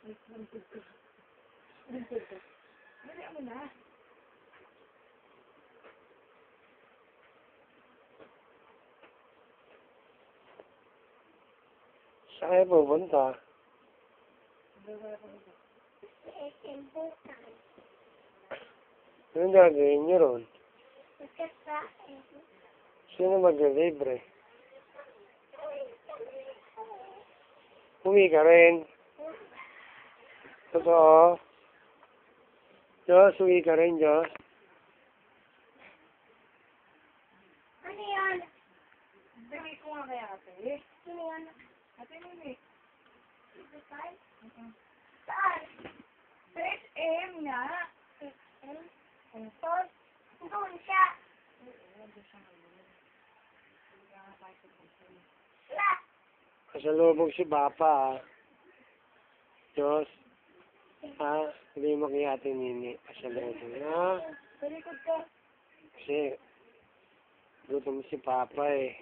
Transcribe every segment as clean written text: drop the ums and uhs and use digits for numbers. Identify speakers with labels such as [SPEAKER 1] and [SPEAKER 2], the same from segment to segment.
[SPEAKER 1] Dali mo na.
[SPEAKER 2] Saan kayo pupunta? Anong gagawin niyo ron? Sino mag-libre? Uwi ka rin. Totoo? Diyos, uwi ka rin, Diyos.
[SPEAKER 1] Ano yan? Dali ko nga kaya ate. Ano yan? Ate Mimi. Saan? Sa SM nga. SM? Saan? Doon siya.
[SPEAKER 2] Kasalubog si Papa, ah. Diyos. Ha? Sabihin mo kay Ate Nini. Kasalubog. Ha?
[SPEAKER 1] Talikod ka.
[SPEAKER 2] Kasi, gutom si Papa, eh.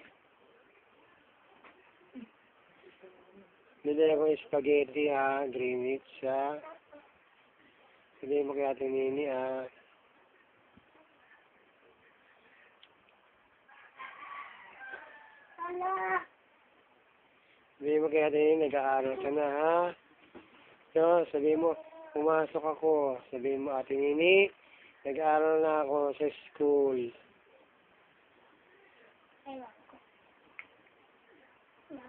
[SPEAKER 2] Bili ako spaghetti, ha? Greenwich, ha? Sabihin mo kay Ate Nini, ha?
[SPEAKER 1] Hala.
[SPEAKER 2] Sabihin mo kay Ate Nini, nag-aaral ka na, ha? So, sabihin mo, pumasok ako. Sabihin mo, Ate Nini, nag-aaral na ako sa school.
[SPEAKER 1] Ewan ko. No?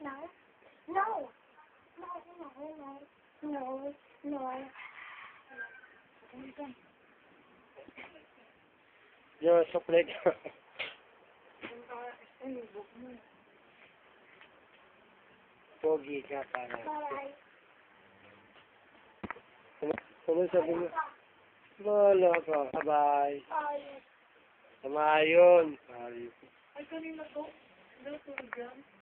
[SPEAKER 1] No? No? No? No? No? No? No?
[SPEAKER 2] Diyos, suplay ka. Pogi ka para.
[SPEAKER 1] Bye.
[SPEAKER 2] Ano sabi mo? Wala ka. Bye.
[SPEAKER 1] Bye.
[SPEAKER 2] Tama yun. Bye.
[SPEAKER 1] Ay, kanina to. Dito, dyan.